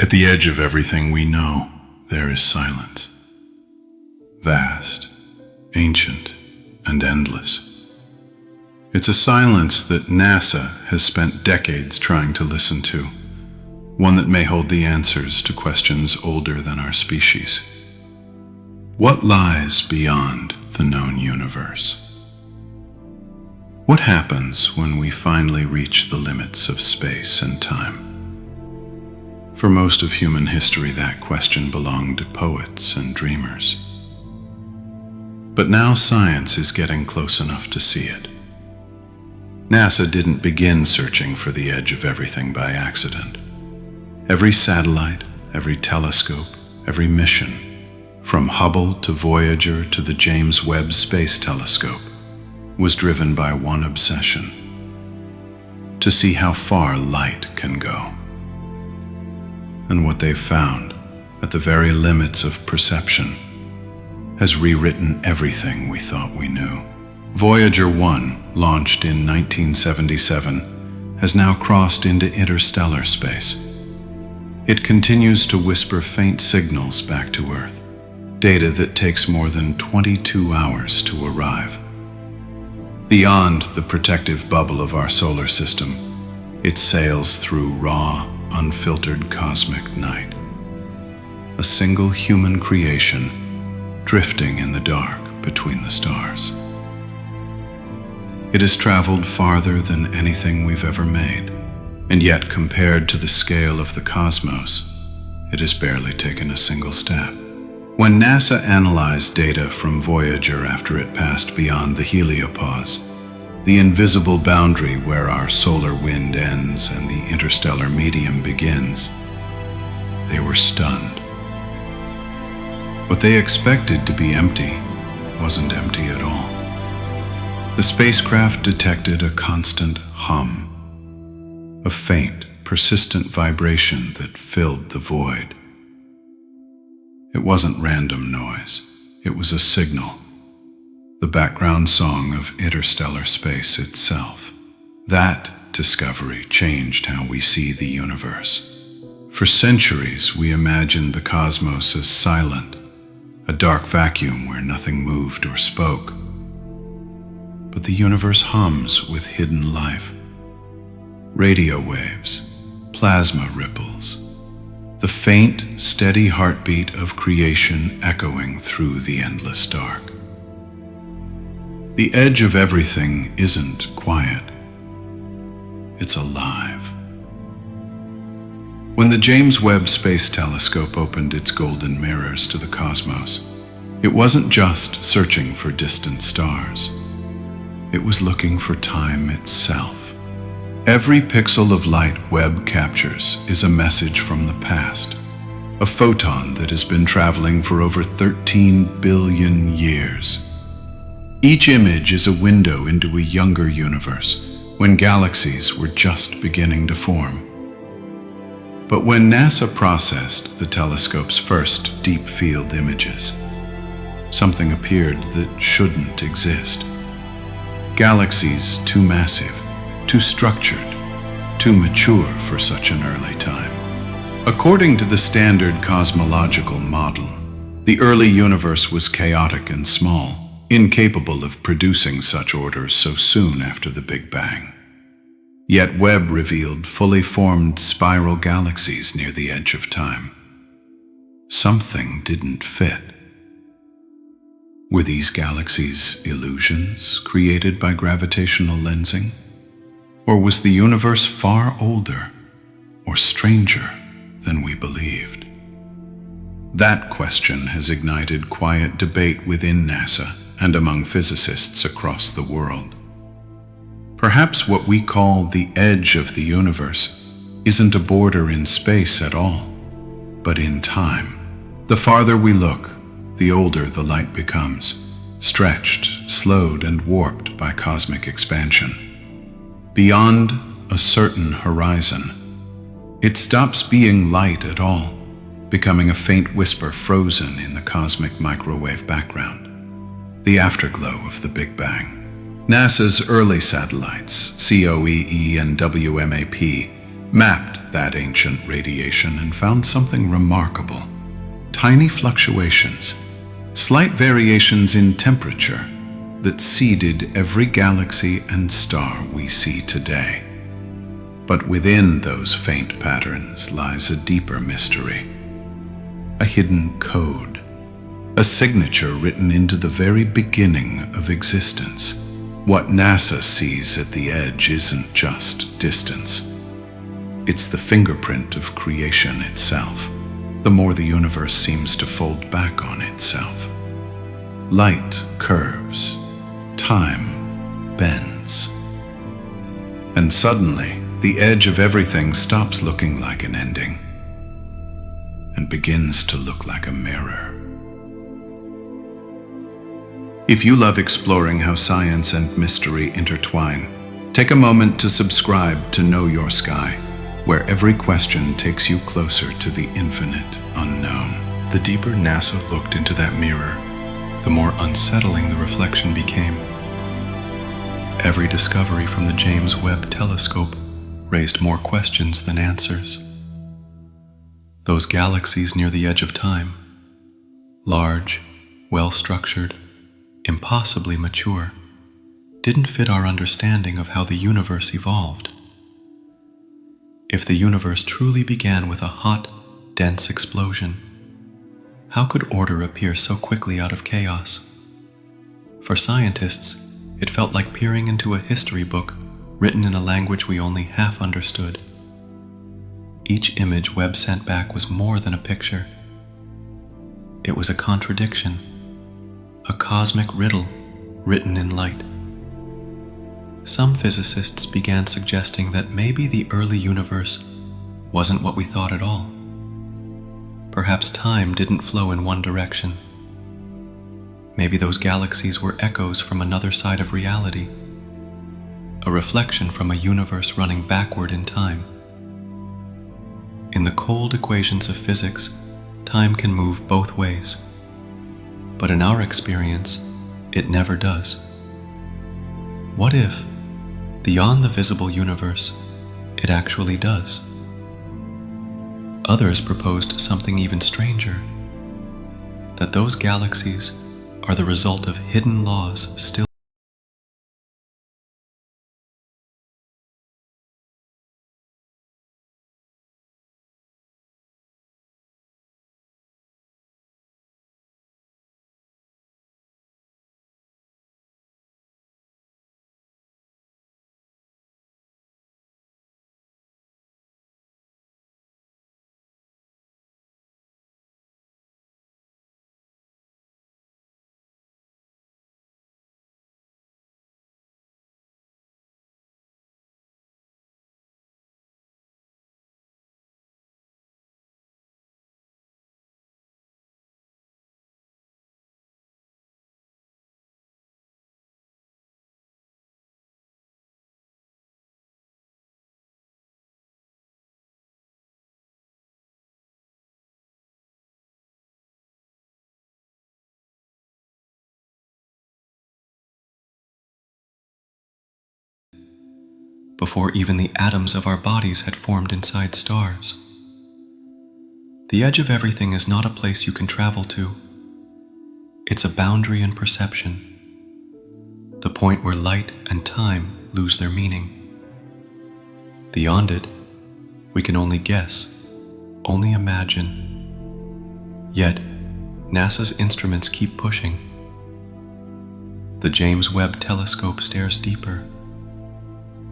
At the edge of everything we know, there is silence. Vast, ancient, and endless. It's a silence that NASA has spent decades trying to listen to, one that may hold the answers to questions older than our species. What lies beyond the known universe? What happens when we finally reach the limits of space and time? For most of human history, that question belonged to poets and dreamers. But now science is getting close enough to see it. NASA didn't begin searching for the edge of everything by accident. Every satellite, every telescope, every mission, from Hubble to Voyager to the James Webb Space Telescope, was driven by one obsession: to see how far light can go. And what they've found, at the very limits of perception, has rewritten everything we thought we knew. Voyager 1, launched in 1977, has now crossed into interstellar space. It continues to whisper faint signals back to Earth, data that takes more than 22 hours to arrive. Beyond the protective bubble of our solar system, it sails through raw, unfiltered cosmic night. A single human creation drifting in the dark between the stars. It has traveled farther than anything we've ever made, and yet compared to the scale of the cosmos, it has barely taken a single step. When NASA analyzed data from Voyager after it passed beyond the heliopause, the invisible boundary where our solar wind ends and the interstellar medium begins, they were stunned. What they expected to be empty wasn't empty at all. The spacecraft detected a constant hum, a faint, persistent vibration that filled the void. It wasn't random noise, it was a signal, the background song of interstellar space itself. That discovery changed how we see the universe. For centuries, we imagined the cosmos as silent, a dark vacuum where nothing moved or spoke. But the universe hums with hidden life. Radio waves, plasma ripples, the faint, steady heartbeat of creation echoing through the endless dark. The edge of everything isn't quiet. It's alive. When the James Webb Space Telescope opened its golden mirrors to the cosmos, it wasn't just searching for distant stars. It was looking for time itself. Every pixel of light Webb captures is a message from the past, a photon that has been traveling for over 13 billion years. Each image is a window into a younger universe, when galaxies were just beginning to form. But when NASA processed the telescope's first deep field images, something appeared that shouldn't exist. Galaxies too massive, too structured, too mature for such an early time. According to the standard cosmological model, the early universe was chaotic and small, incapable of producing such order so soon after the Big Bang. Yet Webb revealed fully formed spiral galaxies near the edge of time. Something didn't fit. Were these galaxies illusions created by gravitational lensing? Or was the universe far older or stranger than we believed? That question has ignited quiet debate within NASA and among physicists across the world. Perhaps what we call the edge of the universe isn't a border in space at all, but in time. The farther we look, the older the light becomes, stretched, slowed, and warped by cosmic expansion. Beyond a certain horizon, it stops being light at all, becoming a faint whisper frozen in the cosmic microwave background, the afterglow of the Big Bang. NASA's early satellites, COEE and WMAP, mapped that ancient radiation and found something remarkable. Tiny fluctuations, slight variations in temperature that seeded every galaxy and star we see today. But within those faint patterns lies a deeper mystery, a hidden code, a signature written into the very beginning of existence. What NASA sees at the edge isn't just distance. It's the fingerprint of creation itself. The more the universe seems to fold back on itself. Light curves, time bends. And suddenly, the edge of everything stops looking like an ending and begins to look like a mirror. If you love exploring how science and mystery intertwine, take a moment to subscribe to Know Your Sky, where every question takes you closer to the infinite unknown. The deeper NASA looked into that mirror, the more unsettling the reflection became. Every discovery from the James Webb telescope raised more questions than answers. Those galaxies near the edge of time, large, well-structured, impossibly mature, didn't fit our understanding of how the universe evolved. If the universe truly began with a hot, dense explosion, how could order appear so quickly out of chaos? For scientists, it felt like peering into a history book written in a language we only half understood. Each image Webb sent back was more than a picture. It was a contradiction, a cosmic riddle written in light. Some physicists began suggesting that maybe the early universe wasn't what we thought at all. Perhaps time didn't flow in one direction. Maybe those galaxies were echoes from another side of reality, a reflection from a universe running backward in time. In the cold equations of physics, time can move both ways. But in our experience, it never does. What if, beyond the visible universe, it actually does? Others proposed something even stranger, that those galaxies are the result of hidden laws still before even the atoms of our bodies had formed inside stars. The edge of everything is not a place you can travel to. It's a boundary in perception, the point where light and time lose their meaning. Beyond it, we can only guess, only imagine. Yet, NASA's instruments keep pushing. The James Webb telescope stares deeper.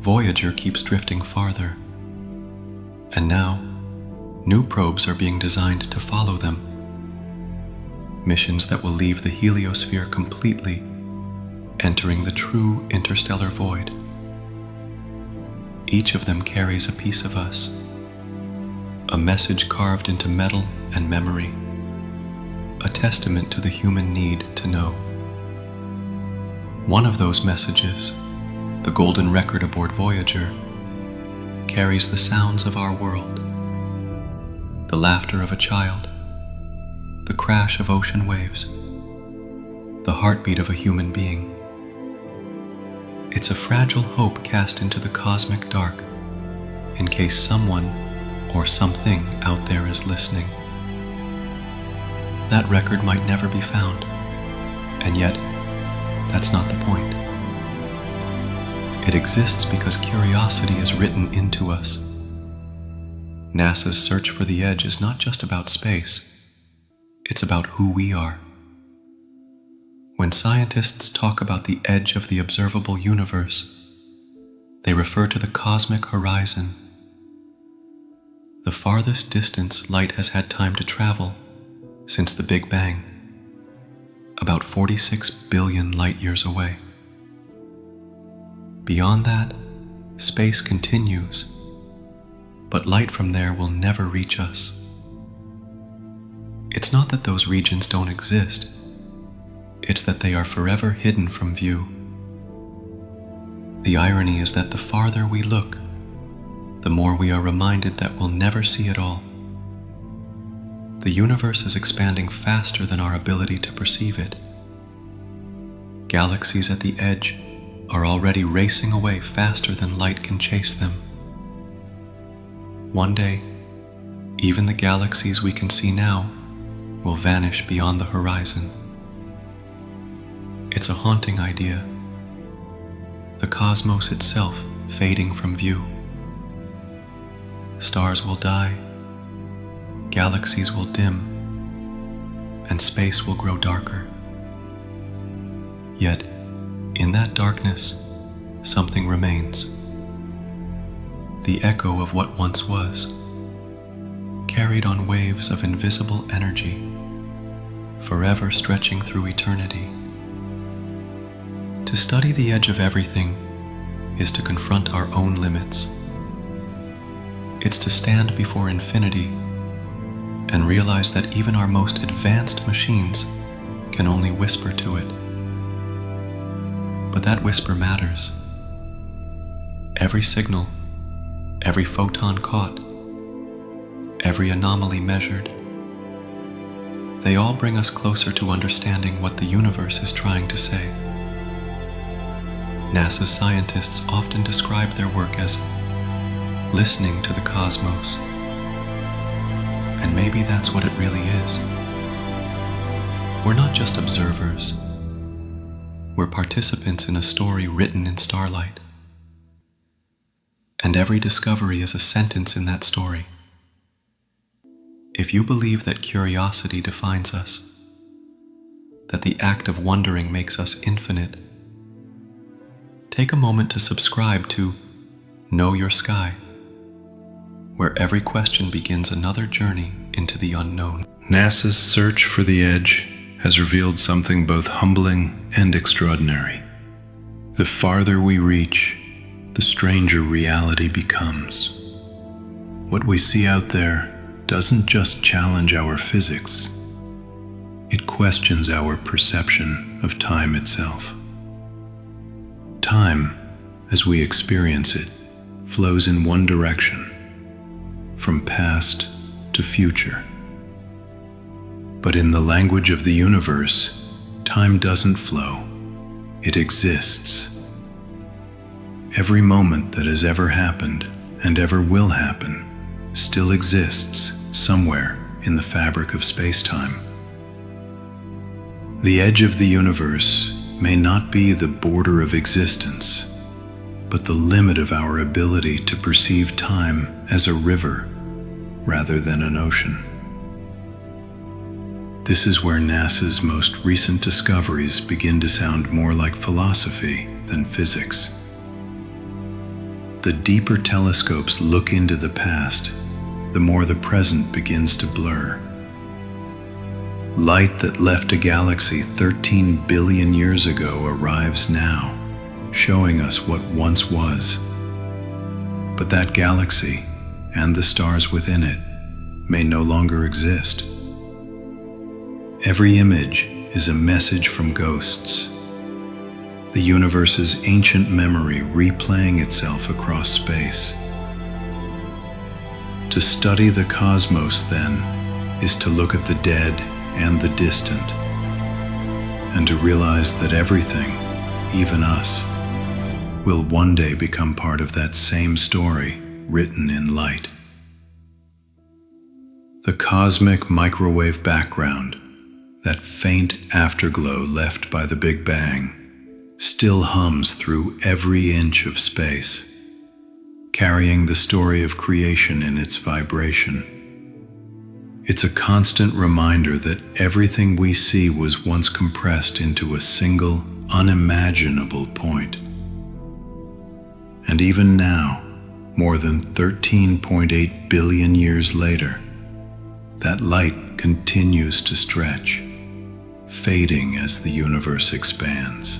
Voyager keeps drifting farther. And now, new probes are being designed to follow them. Missions that will leave the heliosphere completely, entering the true interstellar void. Each of them carries a piece of us, a message carved into metal and memory, a testament to the human need to know. One of those messages, the golden record aboard Voyager, carries the sounds of our world, the laughter of a child, the crash of ocean waves, the heartbeat of a human being. It's a fragile hope cast into the cosmic dark, in case someone, or something out there is listening. That record might never be found, and yet, that's not the point. It exists because curiosity is written into us. NASA's search for the edge is not just about space, it's about who we are. When scientists talk about the edge of the observable universe, they refer to the cosmic horizon, the farthest distance light has had time to travel since the Big Bang, about 46 billion light-years away. Beyond that, space continues, but light from there will never reach us. It's not that those regions don't exist, it's that they are forever hidden from view. The irony is that the farther we look, the more we are reminded that we'll never see it all. The universe is expanding faster than our ability to perceive it. Galaxies at the edge are already racing away faster than light can chase them. One day, even the galaxies we can see now will vanish beyond the horizon. It's a haunting idea. The cosmos itself fading from view. Stars will die, galaxies will dim, and space will grow darker. Yet, in that darkness, something remains. The echo of what once was, carried on waves of invisible energy, forever stretching through eternity. To study the edge of everything is to confront our own limits. It's to stand before infinity and realize that even our most advanced machines can only whisper to it. But that whisper matters. Every signal, every photon caught, every anomaly measured, they all bring us closer to understanding what the universe is trying to say. NASA's scientists often describe their work as listening to the cosmos. And maybe that's what it really is. We're not just observers. We're participants in a story written in starlight. And every discovery is a sentence in that story. If you believe that curiosity defines us, that the act of wondering makes us infinite, take a moment to subscribe to KnowYourSky, where every question begins another journey into the unknown. NASA's search for the edge has revealed something both humbling and extraordinary. The farther we reach, the stranger reality becomes. What we see out there doesn't just challenge our physics, it questions our perception of time itself. Time, as we experience it, flows in one direction, from past to future. But in the language of the universe, time doesn't flow, it exists. Every moment that has ever happened and ever will happen still exists somewhere in the fabric of space-time. The edge of the universe may not be the border of existence, but the limit of our ability to perceive time as a river rather than an ocean. This is where NASA's most recent discoveries begin to sound more like philosophy than physics. The deeper telescopes look into the past, the more the present begins to blur. Light that left a galaxy 13 billion years ago arrives now, showing us what once was. But that galaxy, and the stars within it, may no longer exist. Every image is a message from ghosts, the universe's ancient memory replaying itself across space. To study the cosmos, then, is to look at the dead and the distant, and to realize that everything, even us, will one day become part of that same story written in light. The cosmic microwave background, that faint afterglow left by the Big Bang, still hums through every inch of space, carrying the story of creation in its vibration. It's a constant reminder that everything we see was once compressed into a single, unimaginable point. And even now, more than 13.8 billion years later, that light continues to stretch, fading as the universe expands.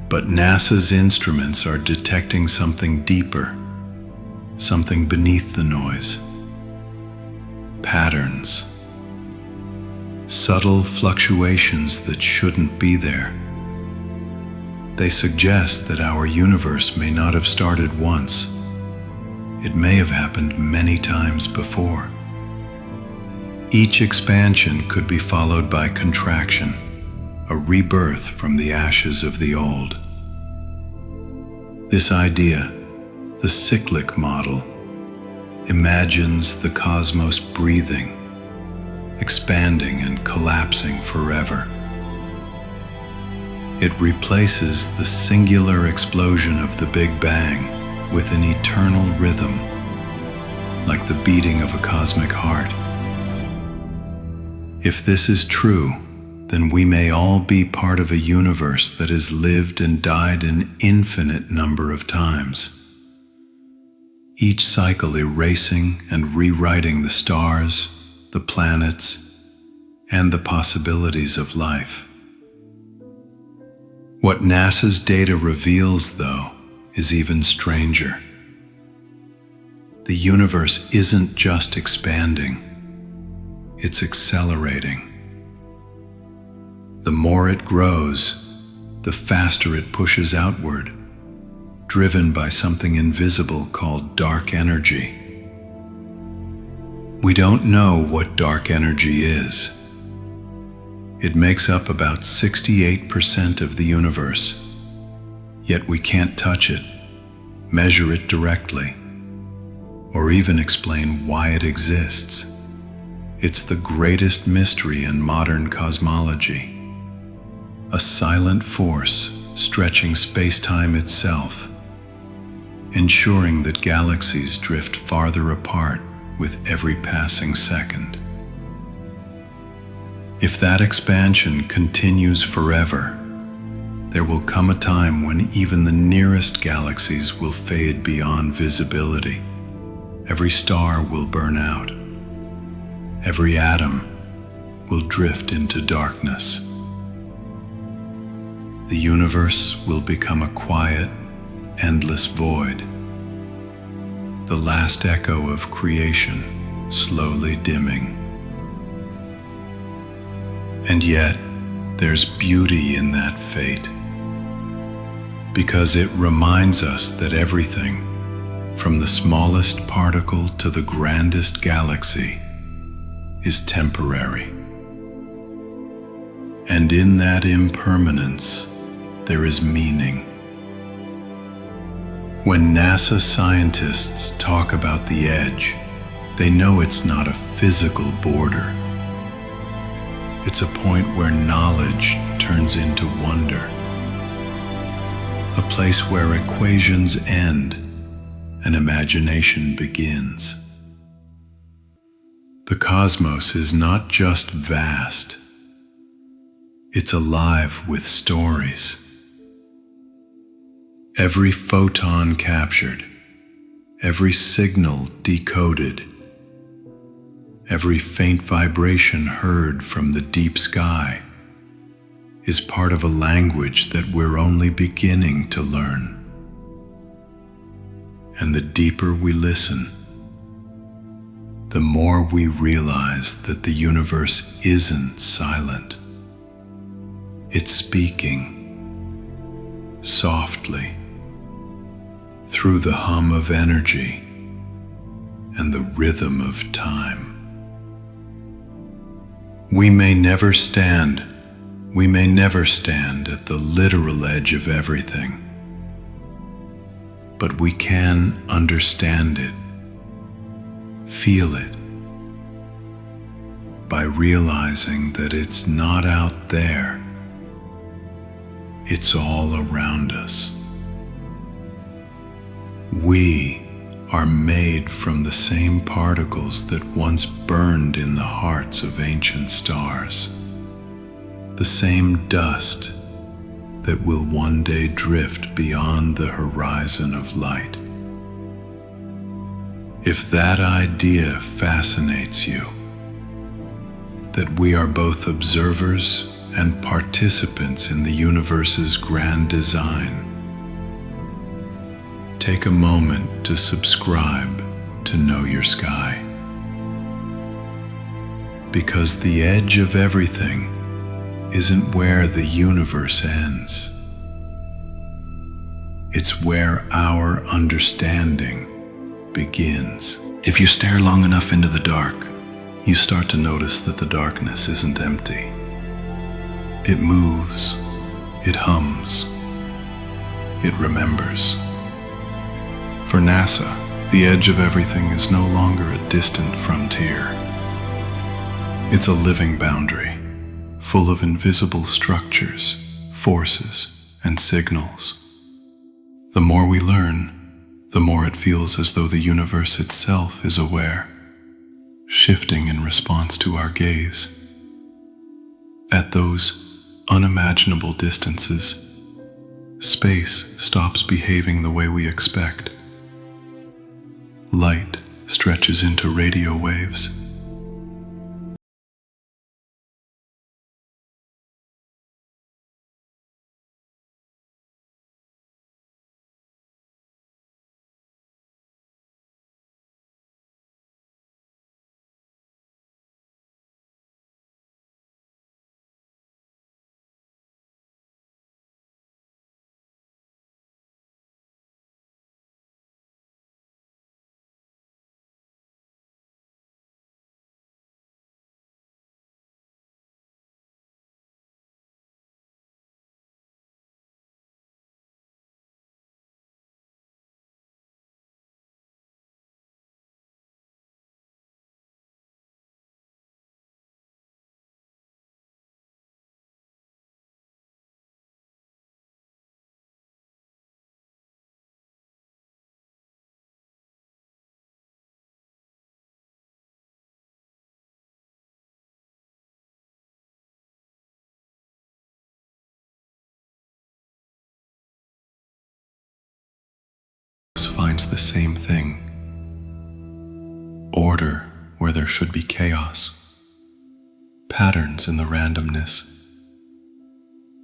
But NASA's instruments are detecting something deeper, something beneath the noise. Patterns. Subtle fluctuations that shouldn't be there. They suggest that our universe may not have started once. It may have happened many times before. Each expansion could be followed by contraction, a rebirth from the ashes of the old. This idea, the cyclic model, imagines the cosmos breathing, expanding and collapsing forever. It replaces the singular explosion of the Big Bang with an eternal rhythm, like the beating of a cosmic heart. If this is true, then we may all be part of a universe that has lived and died an infinite number of times, each cycle erasing and rewriting the stars, the planets, and the possibilities of life. What NASA's data reveals, though, is even stranger. The universe isn't just expanding, it's accelerating. The more it grows, the faster it pushes outward, driven by something invisible called dark energy. We don't know what dark energy is. It makes up about 68% of the universe, yet we can't touch it, measure it directly, or even explain why it exists. It's the greatest mystery in modern cosmology, a silent force stretching space-time itself, ensuring that galaxies drift farther apart with every passing second. If that expansion continues forever, there will come a time when even the nearest galaxies will fade beyond visibility. Every star will burn out. Every atom will drift into darkness. The universe will become a quiet, endless void, the last echo of creation slowly dimming. And yet, there's beauty in that fate, because it reminds us that everything, from the smallest particle to the grandest galaxy, is temporary. And in that impermanence, there is meaning. When NASA scientists talk about the edge, they know it's not a physical border. It's a point where knowledge turns into wonder, a place where equations end and imagination begins. The cosmos is not just vast, it's alive with stories. Every photon captured, every signal decoded, every faint vibration heard from the deep sky is part of a language that we're only beginning to learn. And the deeper we listen, the more we realize that the universe isn't silent. It's speaking, softly, through the hum of energy and the rhythm of time. We may never stand at the literal edge of everything, but we can understand it, feel it, by realizing that it's not out there, it's all around us. We are made from the same particles that once burned in the hearts of ancient stars, the same dust that will one day drift beyond the horizon of light. If that idea fascinates you, that we are both observers and participants in the universe's grand design, take a moment to subscribe to Know Your Sky. Because the edge of everything isn't where the universe ends. It's where our understanding begins. If you stare long enough into the dark, you start to notice that the darkness isn't empty. It moves, it hums, it remembers. For NASA, the edge of everything is no longer a distant frontier. It's a living boundary, full of invisible structures, forces, and signals. The more we learn, the more it feels as though the universe itself is aware, shifting in response to our gaze. At those unimaginable distances, space stops behaving the way we expect. Light stretches into radio waves. Finds the same thing. Order where there should be chaos. Patterns in the randomness.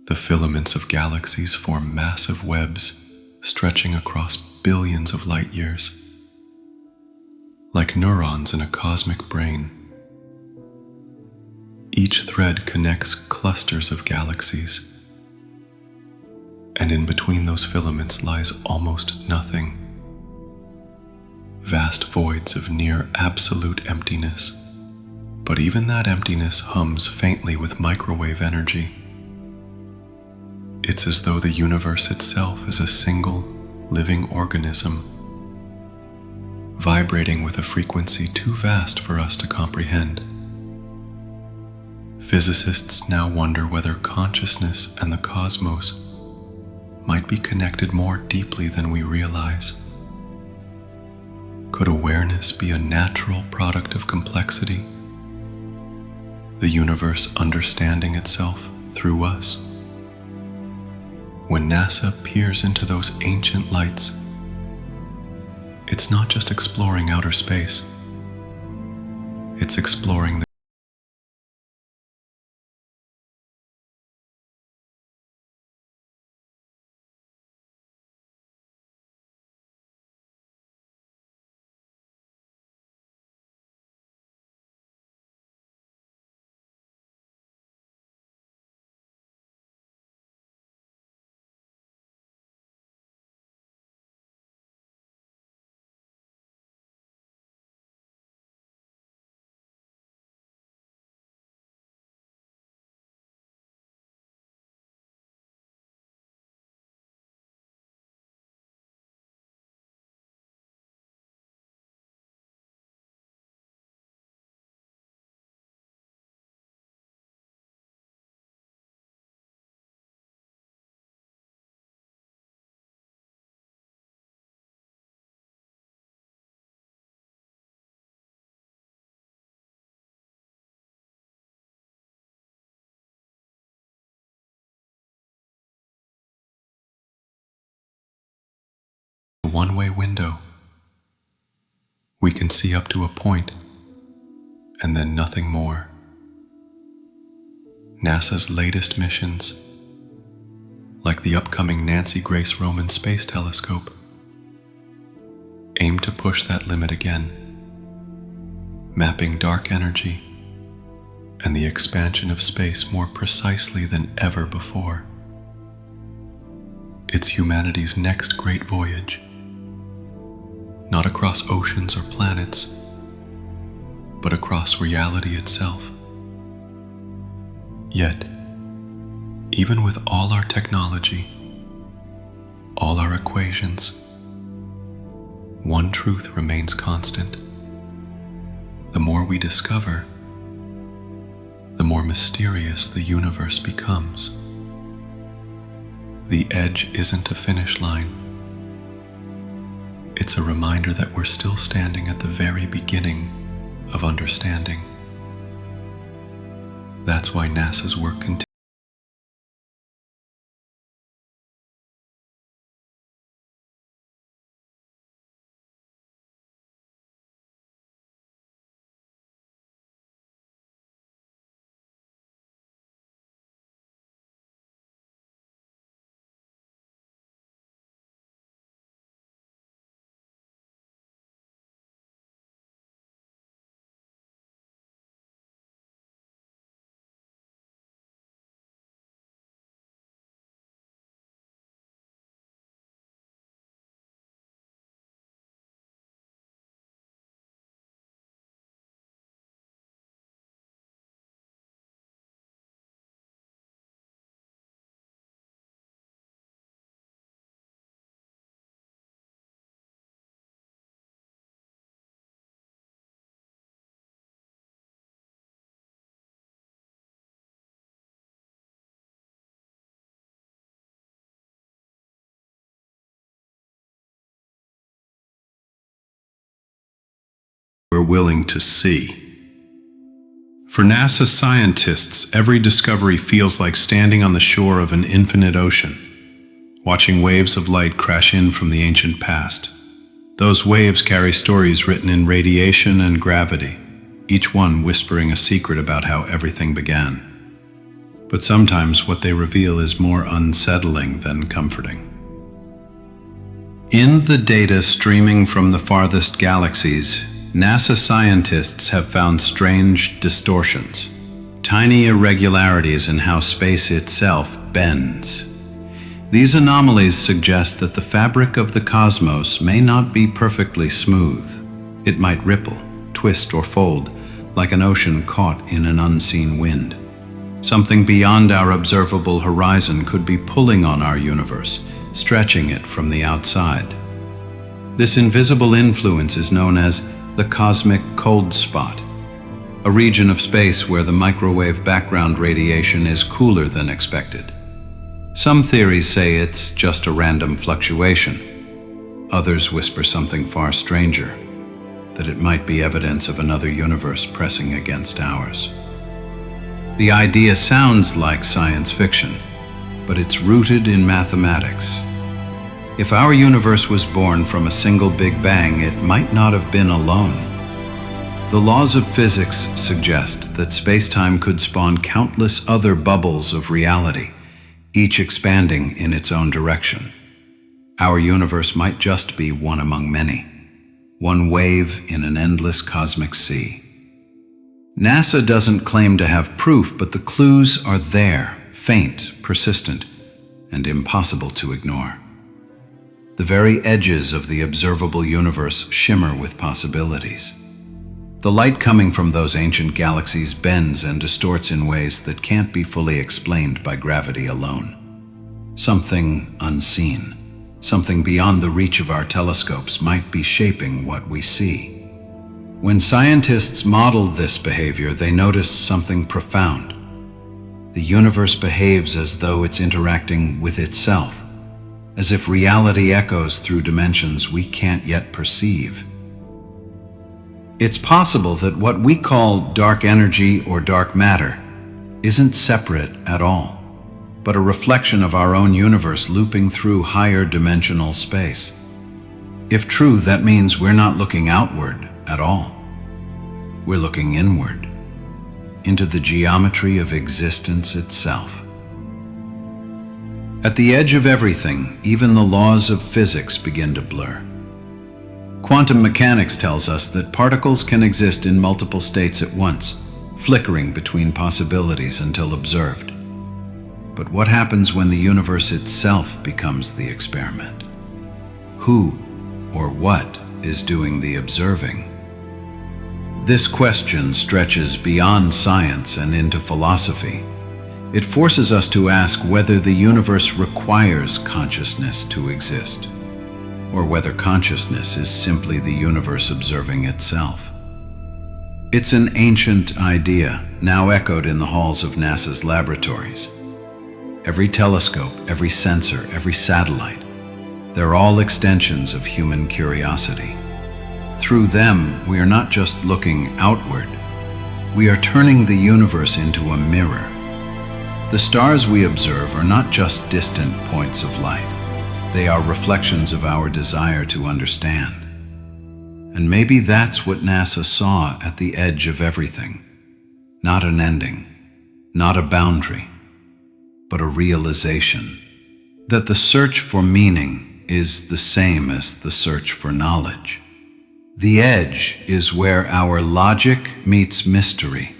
The filaments of galaxies form massive webs stretching across billions of light years. Like neurons in a cosmic brain, each thread connects clusters of galaxies, and in between those filaments lies almost nothing. Vast voids of near absolute emptiness, but even that emptiness hums faintly with microwave energy. It's as though the universe itself is a single, living organism, vibrating with a frequency too vast for us to comprehend. Physicists now wonder whether consciousness and the cosmos might be connected more deeply than we realize. Could awareness be a natural product of complexity? The universe understanding itself through us? When NASA peers into those ancient lights, it's not just exploring outer space, it's exploring the one-way window. We can see up to a point, and then nothing more. NASA's latest missions, like the upcoming Nancy Grace Roman Space Telescope, aim to push that limit again, mapping dark energy and the expansion of space more precisely than ever before. It's humanity's next great voyage, not across oceans or planets, but across reality itself. Yet, even with all our technology, all our equations, one truth remains constant. The more we discover, the more mysterious the universe becomes. The edge isn't a finish line. It's a reminder that we're still standing at the very beginning of understanding. That's why NASA's work continues. We're willing to see. For NASA scientists, every discovery feels like standing on the shore of an infinite ocean, watching waves of light crash in from the ancient past. Those waves carry stories written in radiation and gravity, each one whispering a secret about how everything began. But sometimes what they reveal is more unsettling than comforting. In the data streaming from the farthest galaxies, NASA scientists have found strange distortions, tiny irregularities in how space itself bends. These anomalies suggest that the fabric of the cosmos may not be perfectly smooth. It might ripple, twist, or fold like an ocean caught in an unseen wind. Something beyond our observable horizon could be pulling on our universe, stretching it from the outside. This invisible influence is known as the cosmic cold spot, a region of space where the microwave background radiation is cooler than expected. Some theories say it's just a random fluctuation. Others whisper something far stranger, that it might be evidence of another universe pressing against ours. The idea sounds like science fiction, but it's rooted in mathematics. If our universe was born from a single Big Bang, it might not have been alone. The laws of physics suggest that space-time could spawn countless other bubbles of reality, each expanding in its own direction. Our universe might just be one among many, one wave in an endless cosmic sea. NASA doesn't claim to have proof, but the clues are there, faint, persistent, and impossible to ignore. The very edges of the observable universe shimmer with possibilities. The light coming from those ancient galaxies bends and distorts in ways that can't be fully explained by gravity alone. Something unseen, something beyond the reach of our telescopes might be shaping what we see. When scientists modeled this behavior, they noticed something profound. The universe behaves as though it's interacting with itself, as if reality echoes through dimensions we can't yet perceive. It's possible that what we call dark energy or dark matter isn't separate at all, but a reflection of our own universe looping through higher dimensional space. If true, that means we're not looking outward at all. We're looking inward, into the geometry of existence itself. At the edge of everything, even the laws of physics begin to blur. Quantum mechanics tells us that particles can exist in multiple states at once, flickering between possibilities until observed. But what happens when the universe itself becomes the experiment? Who or what is doing the observing? This question stretches beyond science and into philosophy. It forces us to ask whether the universe requires consciousness to exist, or whether consciousness is simply the universe observing itself. It's an ancient idea, now echoed in the halls of NASA's laboratories. Every telescope, every sensor, every satellite, they're all extensions of human curiosity. Through them, we are not just looking outward, we are turning the universe into a mirror. The stars we observe are not just distant points of light. They are reflections of our desire to understand. And maybe that's what NASA saw at the edge of everything. Not an ending, not a boundary, but a realization that the search for meaning is the same as the search for knowledge. The edge is where our logic meets mystery.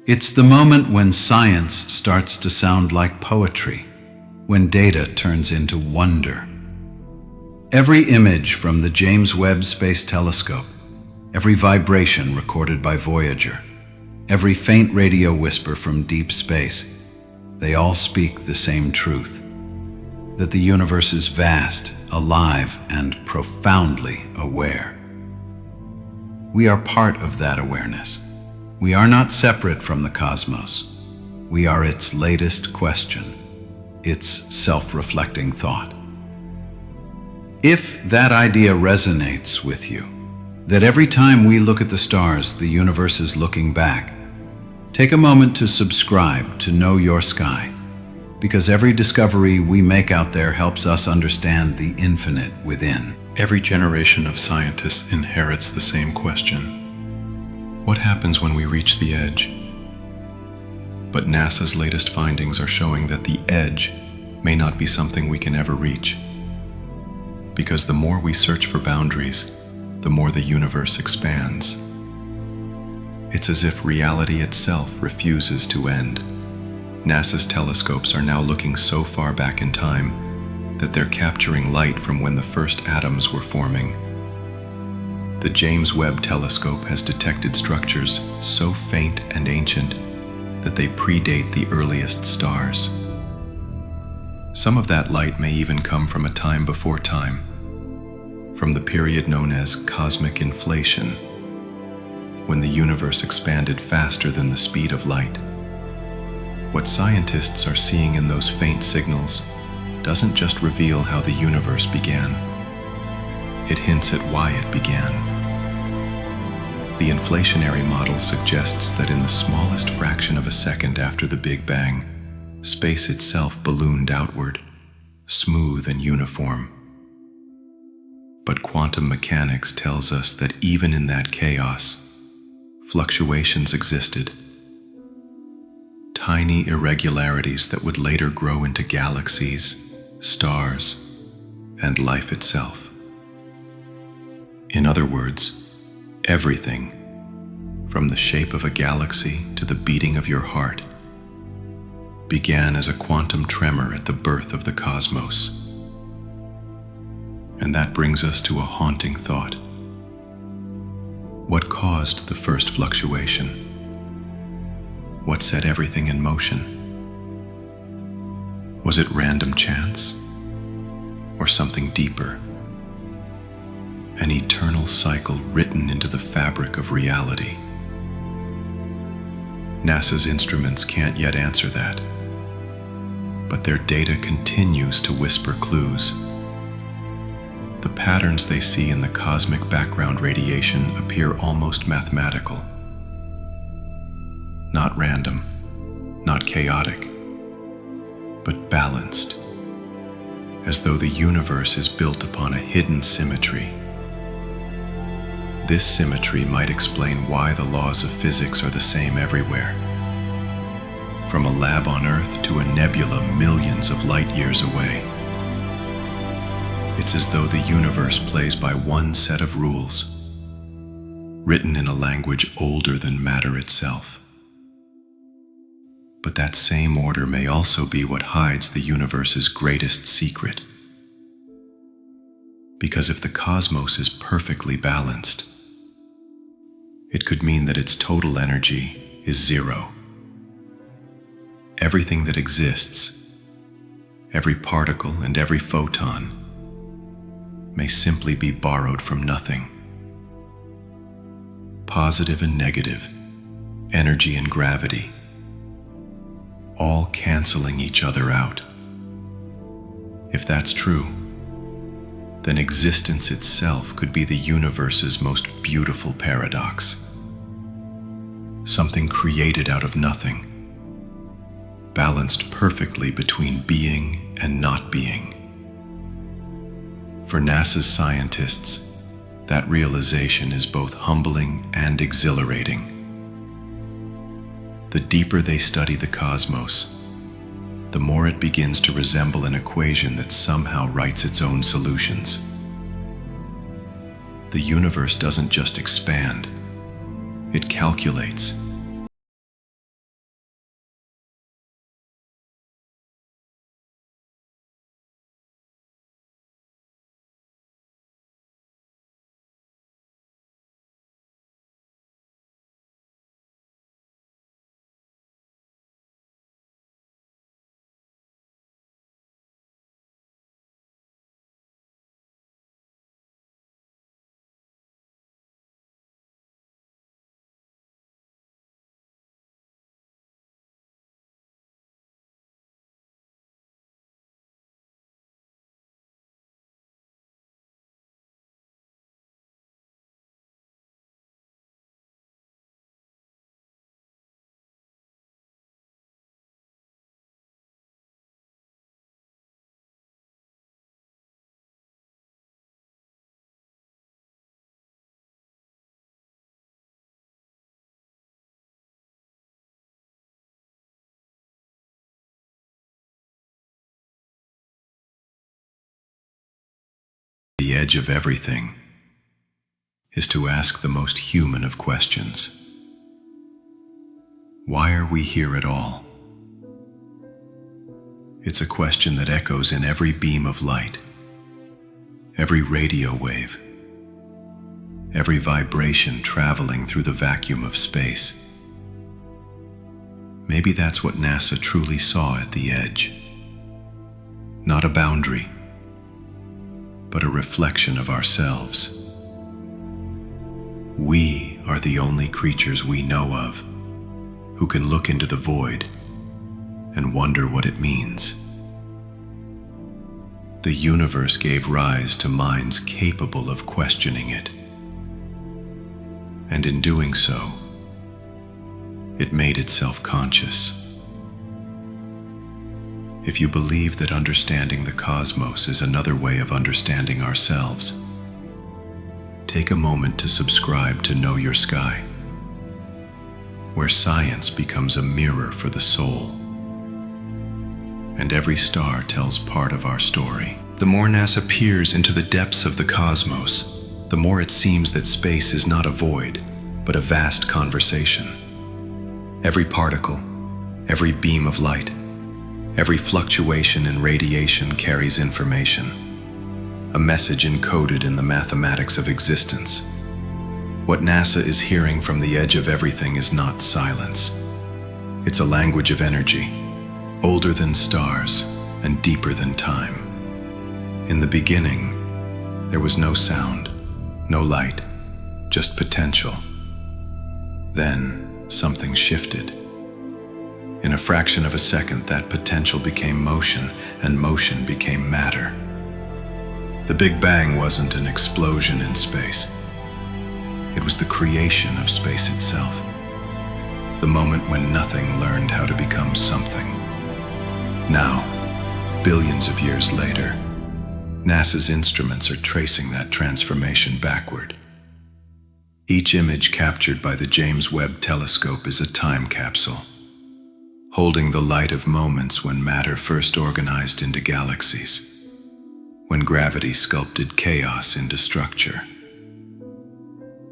It's the moment when science starts to sound like poetry, when data turns into wonder. Every image from the James Webb Space Telescope, every vibration recorded by Voyager, every faint radio whisper from deep space, they all speak the same truth: that the universe is vast, alive, and profoundly aware. We are part of that awareness. We are not separate from the cosmos. We are its latest question, its self-reflecting thought. If that idea resonates with you, that every time we look at the stars, the universe is looking back, take a moment to subscribe to KnowYourSky, because every discovery we make out there helps us understand the infinite within. Every generation of scientists inherits the same question. What happens when we reach the edge? But NASA's latest findings are showing that the edge may not be something we can ever reach. Because the more we search for boundaries, the more the universe expands. It's as if reality itself refuses to end. NASA's telescopes are now looking so far back in time that they're capturing light from when the first atoms were forming. The James Webb telescope has detected structures so faint and ancient that they predate the earliest stars. Some of that light may even come from a time before time, from the period known as cosmic inflation, when the universe expanded faster than the speed of light. What scientists are seeing in those faint signals doesn't just reveal how the universe began. It hints at why it began. The inflationary model suggests that in the smallest fraction of a second after the Big Bang, space itself ballooned outward, smooth and uniform. But quantum mechanics tells us that even in that chaos, fluctuations existed. Tiny irregularities that would later grow into galaxies, stars, and life itself. In other words, everything, from the shape of a galaxy to the beating of your heart, began as a quantum tremor at the birth of the cosmos. And that brings us to a haunting thought. What caused the first fluctuation? What set everything in motion? Was it random chance? Or something deeper? An eternal cycle written into the fabric of reality? NASA's instruments can't yet answer that, but their data continues to whisper clues. The patterns they see in the cosmic background radiation appear almost mathematical. Not random, not chaotic, but balanced, as though the universe is built upon a hidden symmetry. This symmetry might explain why the laws of physics are the same everywhere. From a lab on Earth to a nebula millions of light years away. It's as though the universe plays by one set of rules, written in a language older than matter itself. But that same order may also be what hides the universe's greatest secret. Because if the cosmos is perfectly balanced, it could mean that its total energy is zero. Everything that exists, every particle and every photon, may simply be borrowed from nothing. Positive and negative, energy and gravity, all canceling each other out. If that's true, then existence itself could be the universe's most beautiful paradox. Something created out of nothing, balanced perfectly between being and not being. For NASA's scientists, that realization is both humbling and exhilarating. The deeper they study the cosmos, the more it begins to resemble an equation that somehow writes its own solutions. The universe doesn't just expand, it calculates. The edge of everything is to ask the most human of questions. Why are we here at all? It's a question that echoes in every beam of light, every radio wave, every vibration traveling through the vacuum of space. Maybe that's what NASA truly saw at the edge. Not a boundary, but a reflection of ourselves. We are the only creatures we know of who can look into the void and wonder what it means. The universe gave rise to minds capable of questioning it. And in doing so, it made itself conscious. If you believe that understanding the cosmos is another way of understanding ourselves, take a moment to subscribe to KnowYourSky, where science becomes a mirror for the soul, and every star tells part of our story. The more NASA peers into the depths of the cosmos, the more it seems that space is not a void, but a vast conversation. Every particle, every beam of light, every fluctuation in radiation carries information, a message encoded in the mathematics of existence. What NASA is hearing from the edge of everything is not silence. It's a language of energy, older than stars and deeper than time. In the beginning, there was no sound, no light, just potential. Then something shifted. In a fraction of a second, that potential became motion, and motion became matter. The Big Bang wasn't an explosion in space. It was the creation of space itself. The moment when nothing learned how to become something. Now, billions of years later, NASA's instruments are tracing that transformation backward. Each image captured by the James Webb telescope is a time capsule, holding the light of moments when matter first organized into galaxies, when gravity sculpted chaos into structure.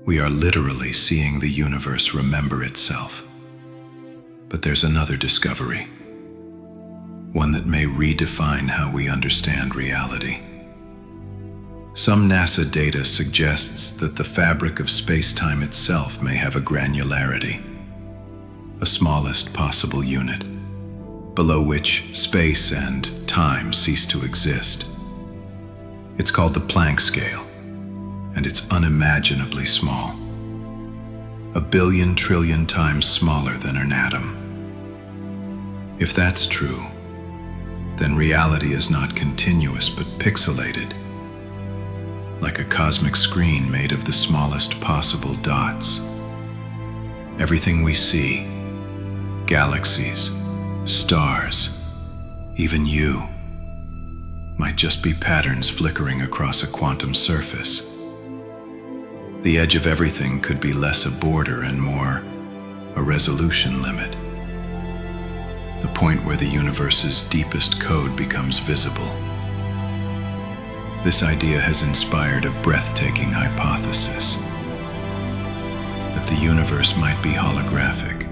We are literally seeing the universe remember itself. But there's another discovery, one that may redefine how we understand reality. Some NASA data suggests that the fabric of space-time itself may have a granularity, a smallest possible unit, below which space and time cease to exist. It's called the Planck scale, and it's unimaginably small, 1 billion trillion times smaller than an atom. If that's true, then reality is not continuous but pixelated, like a cosmic screen made of the smallest possible dots. Everything we see, galaxies, stars, even you, might just be patterns flickering across a quantum surface. The edge of everything could be less a border and more a resolution limit, the point where the universe's deepest code becomes visible. This idea has inspired a breathtaking hypothesis, that the universe might be holographic.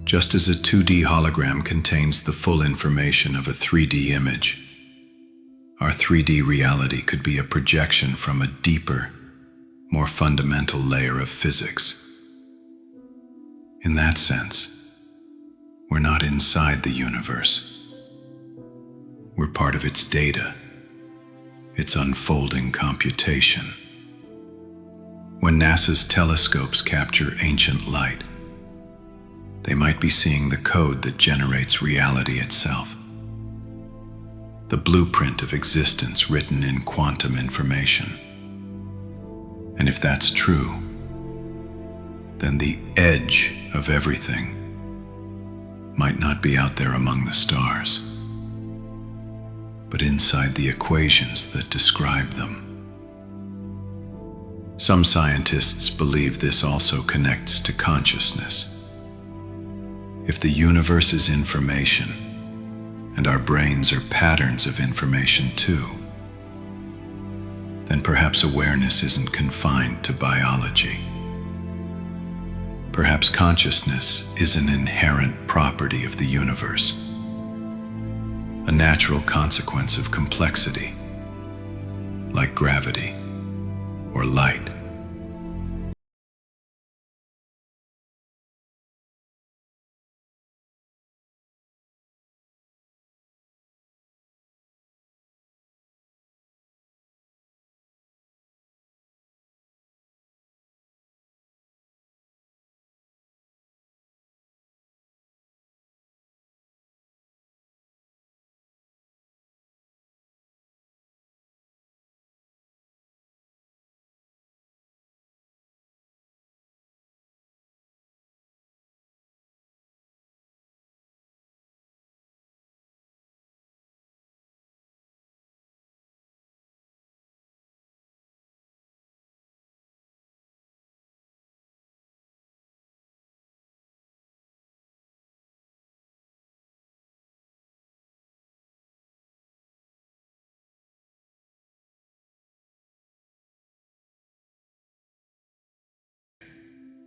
Just as a 2D hologram contains the full information of a 3D image, our 3D reality could be a projection from a deeper, more fundamental layer of physics. In that sense, we're not inside the universe. We're part of its data, its unfolding computation. When NASA's telescopes capture ancient light, they might be seeing the code that generates reality itself, the blueprint of existence written in quantum information. And if that's true, then the edge of everything might not be out there among the stars, but inside the equations that describe them. Some scientists believe this also connects to consciousness. If the universe is information, and our brains are patterns of information too, then perhaps awareness isn't confined to biology. Perhaps consciousness is an inherent property of the universe, a natural consequence of complexity, like gravity or light.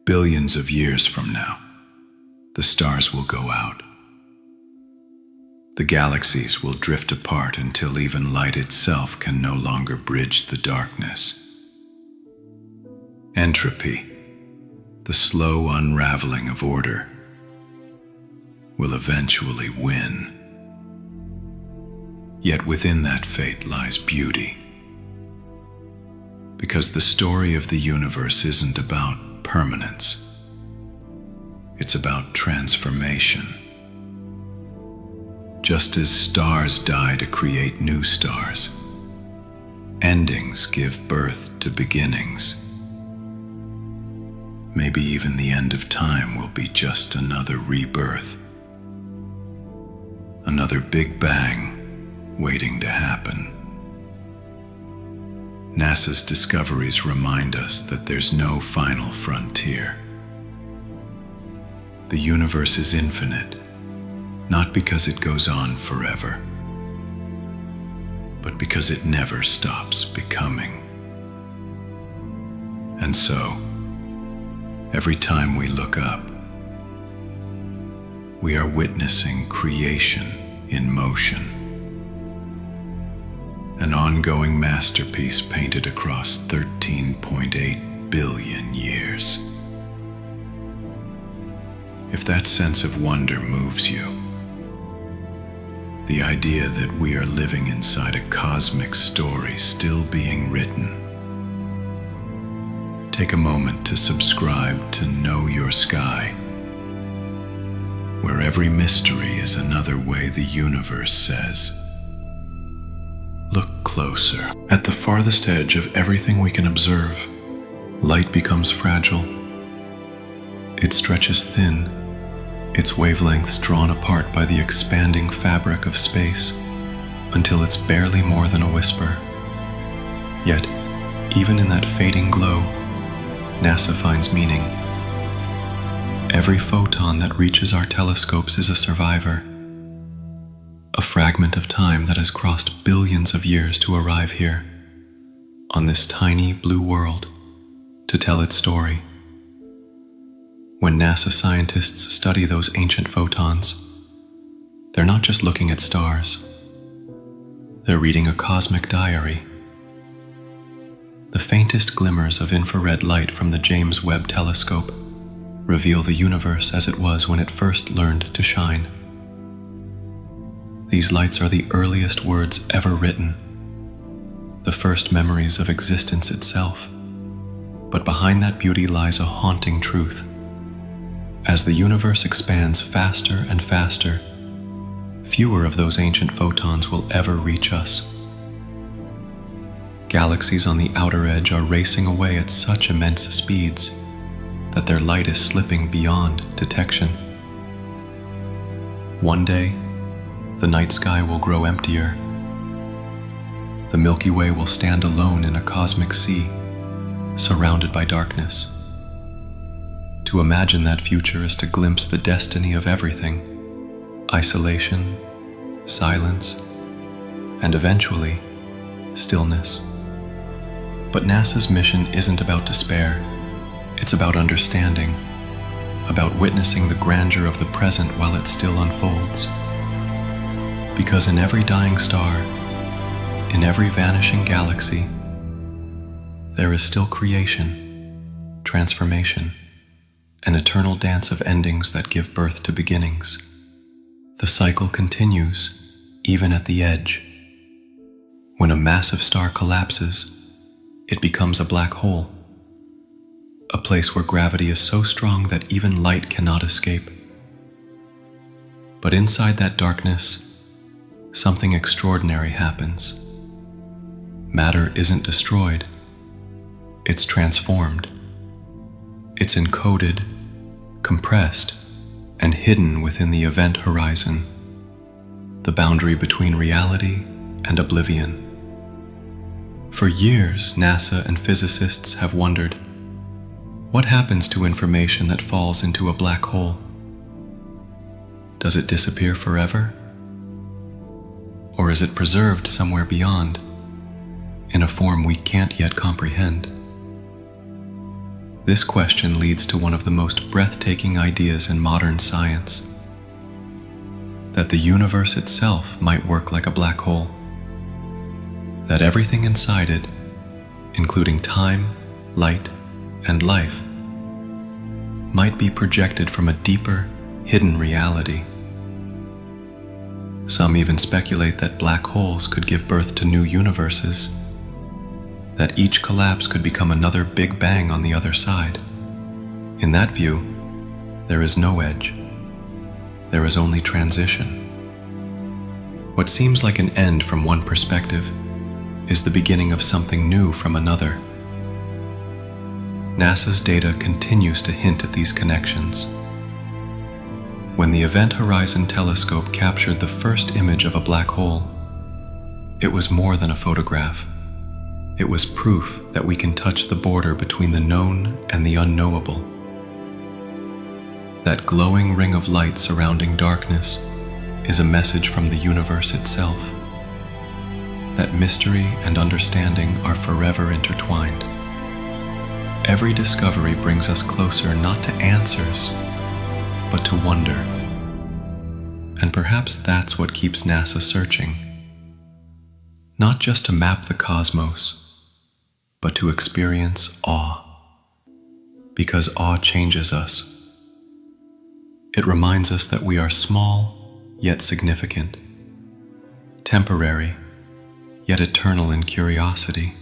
Billions of years from now, the stars will go out. The galaxies will drift apart until even light itself can no longer bridge the darkness. Entropy, the slow unraveling of order, will eventually win. Yet within that fate lies beauty. Because the story of the universe isn't about permanence. It's about transformation. Just as stars die to create new stars, endings give birth to beginnings. Maybe even the end of time will be just another rebirth, another Big Bang, waiting to happen. NASA's discoveries remind us that there's no final frontier. The universe is infinite, not because it goes on forever, but because it never stops becoming. And so, every time we look up, we are witnessing creation in motion, an ongoing masterpiece painted across 13.8 billion years. If that sense of wonder moves you, the idea that we are living inside a cosmic story still being written, take a moment to subscribe to KnowYourSky, where every mystery is another way the universe says, look closer. At the farthest edge of everything we can observe, light becomes fragile. It stretches thin, its wavelengths drawn apart by the expanding fabric of space, until it's barely more than a whisper. Yet, even in that fading glow, NASA finds meaning. Every photon that reaches our telescopes is a survivor, a fragment of time that has crossed billions of years to arrive here, on this tiny blue world, to tell its story. When NASA scientists study those ancient photons, they're not just looking at stars. They're reading a cosmic diary. The faintest glimmers of infrared light from the James Webb telescope reveal the universe as it was when it first learned to shine. These lights are the earliest words ever written, the first memories of existence itself. But behind that beauty lies a haunting truth. As the universe expands faster and faster, fewer of those ancient photons will ever reach us. Galaxies on the outer edge are racing away at such immense speeds that their light is slipping beyond detection. One day, the night sky will grow emptier. The Milky Way will stand alone in a cosmic sea, surrounded by darkness. To imagine that future is to glimpse the destiny of everything: isolation, silence, and eventually, stillness. But NASA's mission isn't about despair. It's about understanding, about witnessing the grandeur of the present while it still unfolds. Because in every dying star, in every vanishing galaxy, there is still creation, transformation, an eternal dance of endings that give birth to beginnings. The cycle continues, even at the edge. When a massive star collapses, it becomes a black hole, a place where gravity is so strong that even light cannot escape. But inside that darkness, something extraordinary happens. Matter isn't destroyed, it's transformed. It's encoded, compressed, and hidden within the event horizon, the boundary between reality and oblivion. For years, NASA and physicists have wondered, what happens to information that falls into a black hole? Does it disappear forever? Or is it preserved somewhere beyond, in a form we can't yet comprehend? This question leads to one of the most breathtaking ideas in modern science: that the universe itself might work like a black hole, that everything inside it, including time, light, and life, might be projected from a deeper, hidden reality. Some even speculate that black holes could give birth to new universes, that each collapse could become another Big Bang on the other side. In that view, there is no edge. There is only transition. What seems like an end from one perspective is the beginning of something new from another. NASA's data continues to hint at these connections. When the Event Horizon Telescope captured the first image of a black hole, It was more than a photograph. It was proof that we can touch the border between the known and the unknowable. That glowing ring of light surrounding darkness is a message from the universe itself. That mystery and understanding are forever intertwined. Every discovery brings us closer not to answers, but to wonder. And perhaps that's what keeps NASA searching. Not just to map the cosmos, but to experience awe. Because awe changes us. It reminds us that we are small, yet significant. Temporary, yet eternal in curiosity.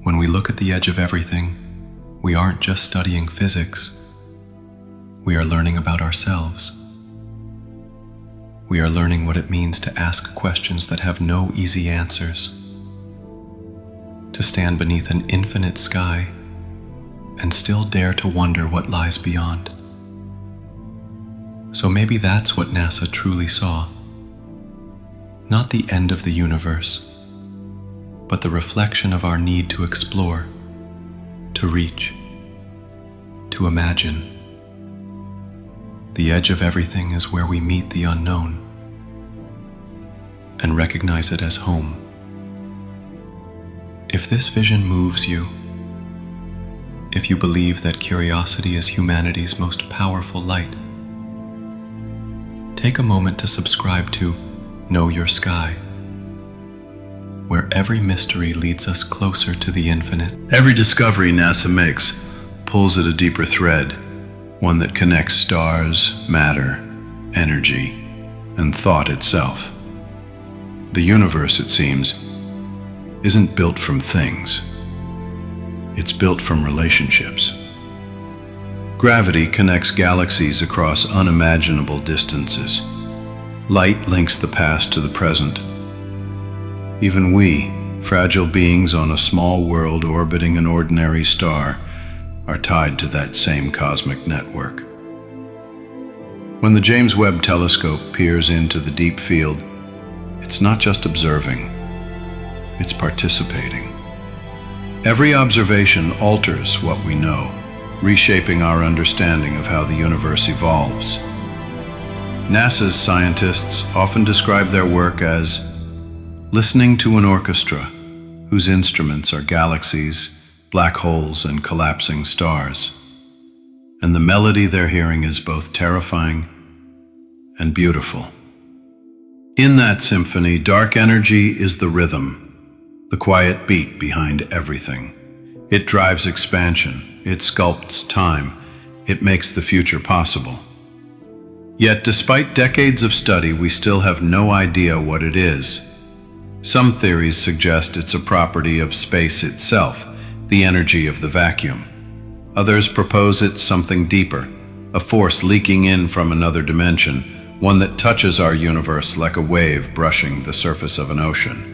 When we look at the edge of everything, we aren't just studying physics. We are learning about ourselves. We are learning what it means to ask questions that have no easy answers. To stand beneath an infinite sky and still dare to wonder what lies beyond. So maybe that's what NASA truly saw. Not the end of the universe, but the reflection of our need to explore, to reach, to imagine. The edge of everything is where we meet the unknown and recognize it as home. If this vision moves you, if you believe that curiosity is humanity's most powerful light, take a moment to subscribe to KnowYourSky, where every mystery leads us closer to the infinite. Every discovery NASA makes pulls at a deeper thread, one that connects stars, matter, energy, and thought itself. The universe, it seems, isn't built from things. It's built from relationships. Gravity connects galaxies across unimaginable distances. Light links the past to the present. Even we, fragile beings on a small world orbiting an ordinary star, are tied to that same cosmic network. When the James Webb telescope peers into the deep field, it's not just observing, it's participating. Every observation alters what we know, reshaping our understanding of how the universe evolves. NASA's scientists often describe their work as listening to an orchestra whose instruments are galaxies, black holes, and collapsing stars. And the melody they're hearing is both terrifying and beautiful. In that symphony, dark energy is the rhythm, the quiet beat behind everything. It drives expansion, it sculpts time, it makes the future possible. Yet, despite decades of study, we still have no idea what it is. Some theories suggest it's a property of space itself, the energy of the vacuum. Others propose it's something deeper, a force leaking in from another dimension, one that touches our universe like a wave brushing the surface of an ocean.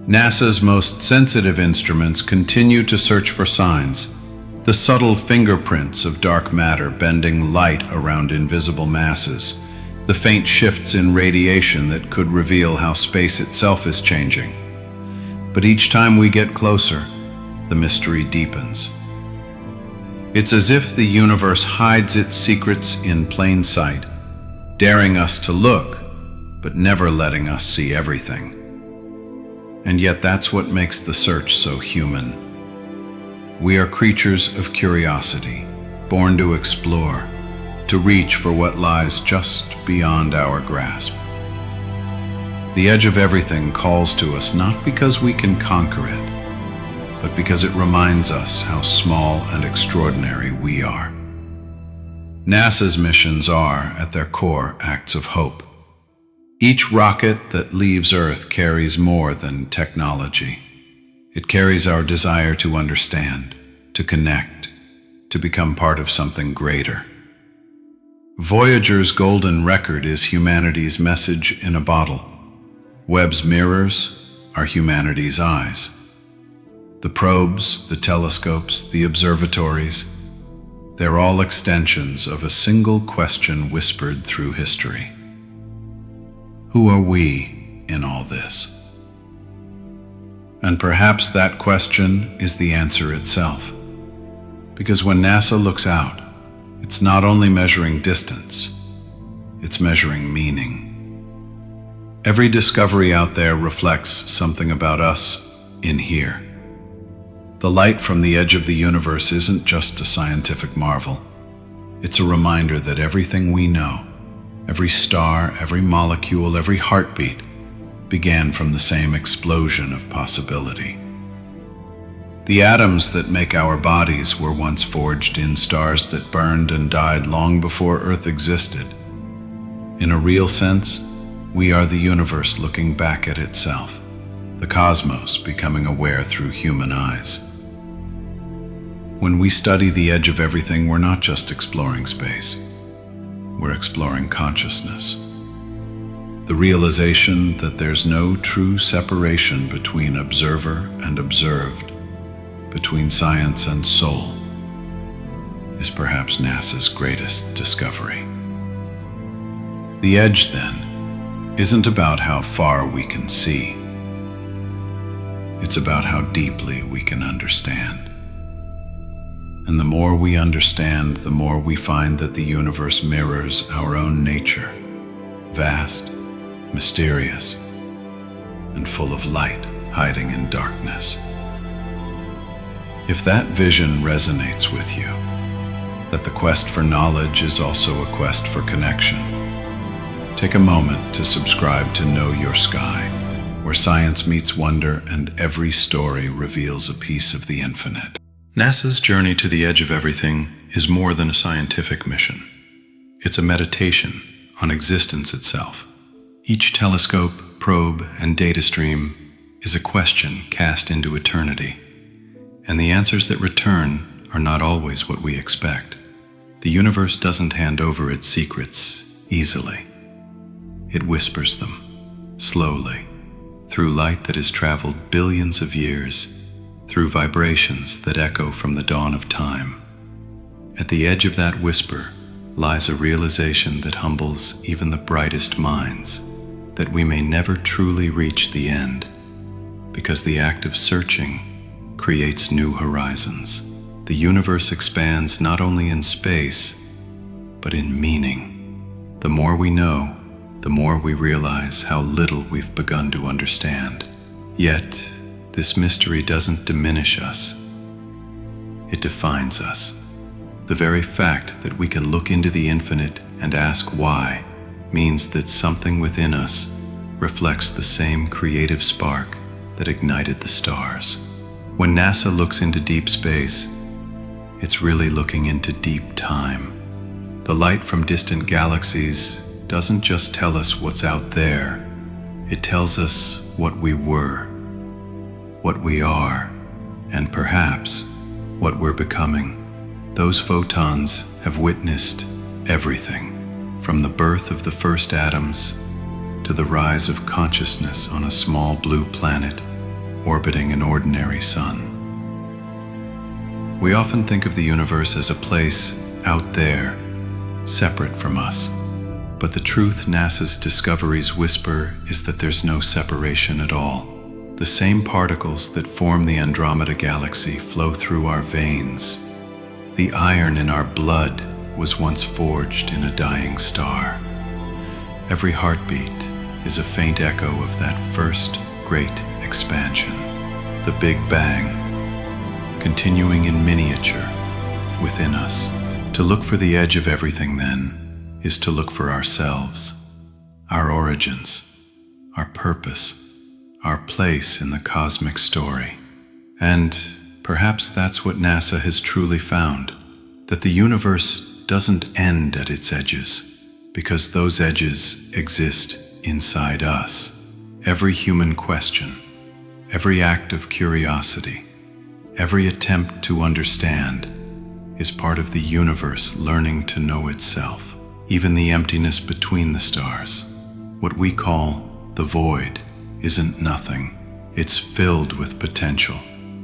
NASA's most sensitive instruments continue to search for signs, the subtle fingerprints of dark matter bending light around invisible masses, the faint shifts in radiation that could reveal how space itself is changing. But each time we get closer, the mystery deepens. It's as if the universe hides its secrets in plain sight, daring us to look, but never letting us see everything. And yet that's what makes the search so human. We are creatures of curiosity, born to explore, to reach for what lies just beyond our grasp. The edge of everything calls to us not because we can conquer it, but because it reminds us how small and extraordinary we are. NASA's missions are, at their core, acts of hope. Each rocket that leaves Earth carries more than technology. It carries our desire to understand, to connect, to become part of something greater. Voyager's golden record is humanity's message in a bottle. Webb's mirrors are humanity's eyes. The probes, the telescopes, the observatories, they're all extensions of a single question whispered through history. Who are we in all this? And perhaps that question is the answer itself. Because when NASA looks out, it's not only measuring distance, it's measuring meaning. Every discovery out there reflects something about us in here. The light from the edge of the universe isn't just a scientific marvel. It's a reminder that everything we know, every star, every molecule, every heartbeat, began from the same explosion of possibility. The atoms that make our bodies were once forged in stars that burned and died long before Earth existed. In a real sense, we are the universe looking back at itself, the cosmos becoming aware through human eyes. When we study the edge of everything, we're not just exploring space, we're exploring consciousness. The realization that there's no true separation between observer and observed, between science and soul, is perhaps NASA's greatest discovery. The edge, then, isn't about how far we can see. It's about how deeply we can understand. And the more we understand, the more we find that the universe mirrors our own nature, vast, mysterious, and full of light hiding in darkness. If that vision resonates with you, that the quest for knowledge is also a quest for connection, take a moment to subscribe to KnowYourSky, where science meets wonder and every story reveals a piece of the infinite. NASA's journey to the edge of everything is more than a scientific mission. It's a meditation on existence itself. Each telescope, probe, and data stream is a question cast into eternity, and the answers that return are not always what we expect. The universe doesn't hand over its secrets easily. It whispers them, slowly, through light that has traveled billions of years, through vibrations that echo from the dawn of time. At the edge of that whisper lies a realization that humbles even the brightest minds, that we may never truly reach the end, because the act of searching creates new horizons. The universe expands not only in space, but in meaning. The more we know, the more we realize how little we've begun to understand. Yet, this mystery doesn't diminish us. It defines us. The very fact that we can look into the infinite and ask why means that something within us reflects the same creative spark that ignited the stars. When NASA looks into deep space, it's really looking into deep time. The light from distant galaxies doesn't just tell us what's out there, it tells us what we were, what we are, and perhaps what we're becoming. Those photons have witnessed everything, from the birth of the first atoms to the rise of consciousness on a small blue planet orbiting an ordinary sun. We often think of the universe as a place out there, separate from us. But the truth NASA's discoveries whisper is that there's no separation at all. The same particles that form the Andromeda galaxy flow through our veins. The iron in our blood was once forged in a dying star. Every heartbeat is a faint echo of that first great expansion, the Big Bang, continuing in miniature within us. To look for the edge of everything, then, is to look for ourselves, our origins, our purpose, our place in the cosmic story. And perhaps that's what NASA has truly found, that the universe doesn't end at its edges, because those edges exist inside us. Every human question, every act of curiosity, every attempt to understand is part of the universe learning to know itself. Even the emptiness between the stars, what we call the void, isn't nothing. It's filled with potential,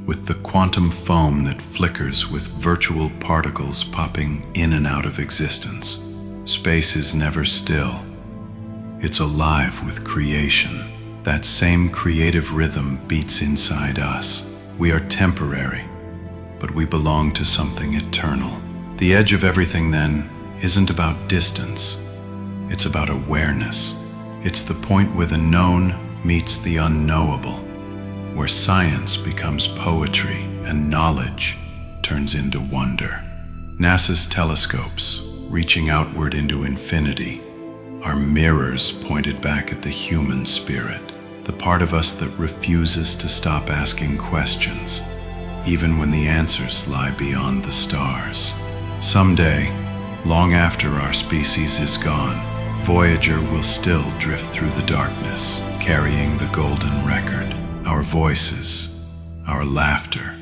with the quantum foam that flickers with virtual particles popping in and out of existence. Space is never still. It's alive with creation. That same creative rhythm beats inside us. We are temporary, but we belong to something eternal. The edge of everything, then, isn't about distance. It's about awareness. It's the point where the known meets the unknowable, where science becomes poetry and knowledge turns into wonder. NASA's telescopes, reaching outward into infinity, are mirrors pointed back at the human spirit, the part of us that refuses to stop asking questions, even when the answers lie beyond the stars. Someday, long after our species is gone, Voyager will still drift through the darkness, carrying the golden record, our voices, our laughter,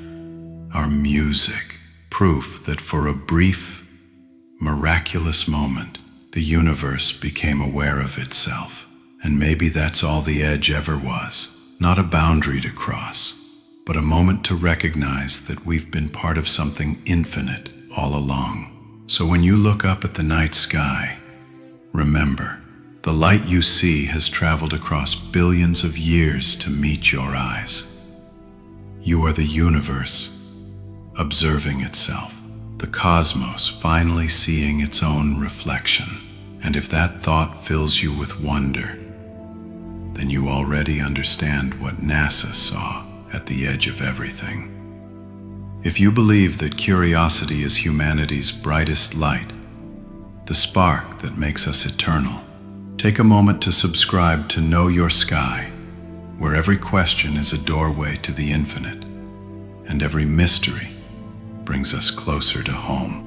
our music, proof that for a brief, miraculous moment, the universe became aware of itself. And maybe that's all the edge ever was, not a boundary to cross, but a moment to recognize that we've been part of something infinite all along. So when you look up at the night sky, remember, the light you see has traveled across billions of years to meet your eyes. You are the universe, observing itself, the cosmos finally seeing its own reflection. And if that thought fills you with wonder, then you already understand what NASA saw at the edge of everything. If you believe that curiosity is humanity's brightest light, the spark that makes us eternal, take a moment to subscribe to Know Your Sky, where every question is a doorway to the infinite, and every mystery brings us closer to home.